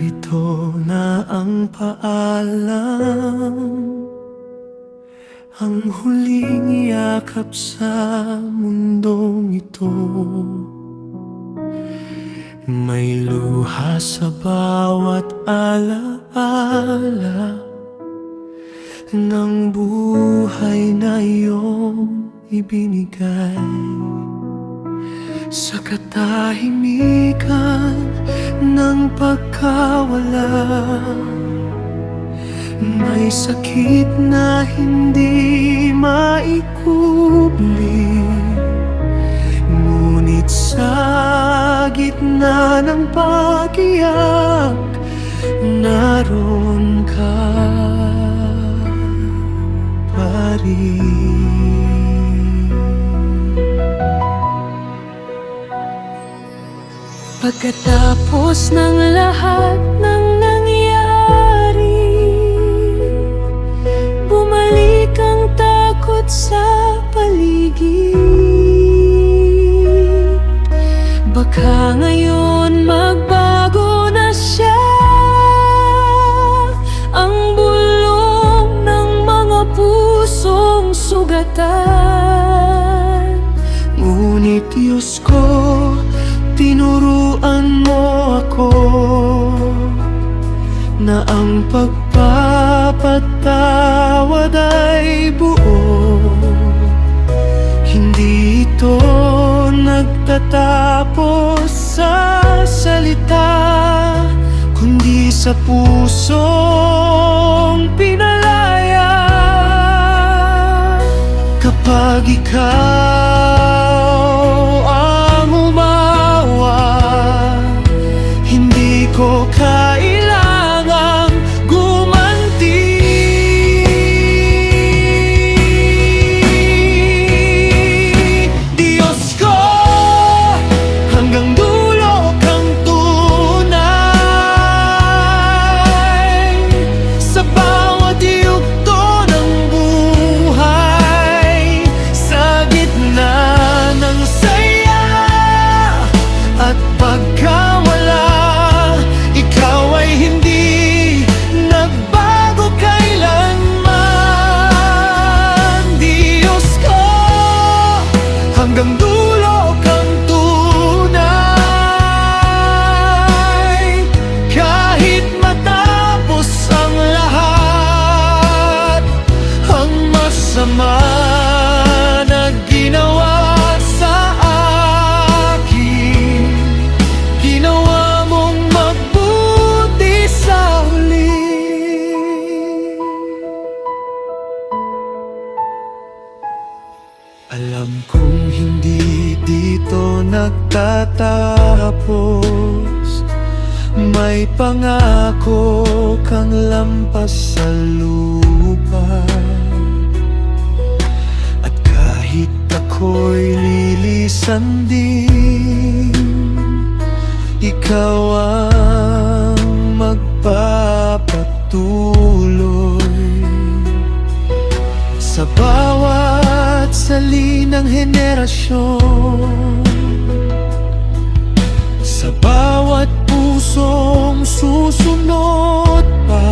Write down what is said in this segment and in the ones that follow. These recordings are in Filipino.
Narito na ang paalam, ang huling yakap sa mundong ito. May luha sa bawat alaala ng buhay na iyong ibinigay. Sa katahimikan ng pagkawala, may sakit na hindi maikubli. Ngunit sa gitna ng pag-iyak, naroon ka pa rin. Pagkatapos ng lahat ng nangyari, bumalik ang takot sa paligid. Baka ngayon magbago na siya, ang bulong ng mga pusong sugatan. Ngunit Diyos ko, tinuruan mo ako na ang pagpapatawad ay buo. Hindi ito nagtatapos sa salita, kundi sa pusong pinalaya. Kapag ikaw ko kailangang gumanti. Diyos ko, hanggang dulo kang tunay. Sa bawat yugto ng buhay, sa gitna ng saya at pagkawala, ikaw ay hindi nagbago kailanman. Diyos ko, hanggang dulo kang tunay. Kahit matapos ang lahat, ang masama na ginawa sa akin, ginawa mong sa huli. Alam kong hindi dito nagtatapos, may pangako kang lampas sa lupa. At kahit ako'y lilisan din, ikaw ang magpapatuloy. Sa bawat salinang henerasyon, sa bawat pusong susunod pa,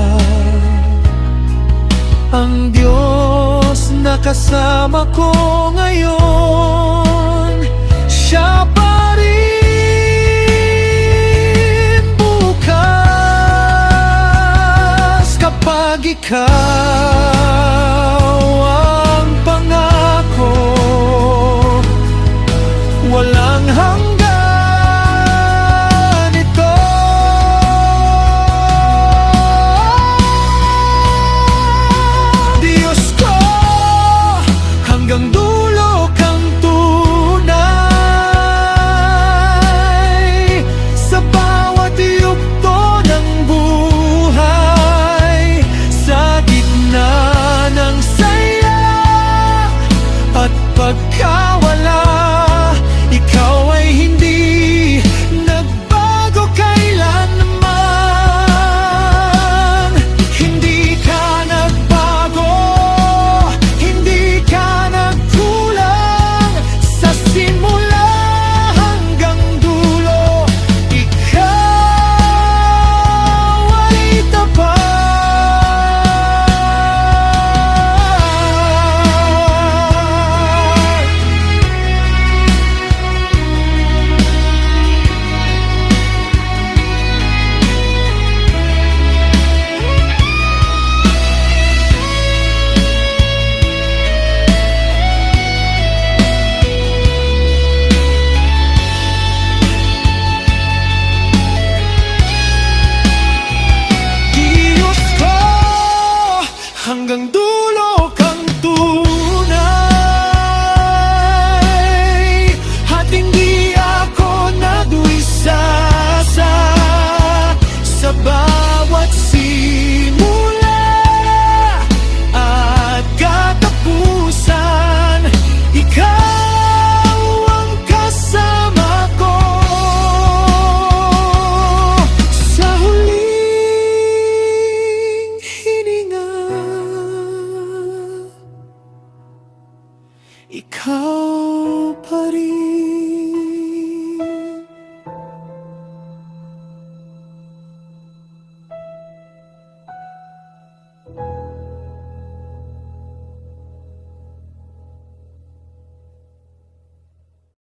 ang Diyos na kasama ko ngayon, siya pa rin. Kapag ikaw ang pangako, walang hanggan ito. Diyos ko, hanggang dulo kang tunay. Sa bawat yugto ng buhay, sa gitna ikaw pa rin.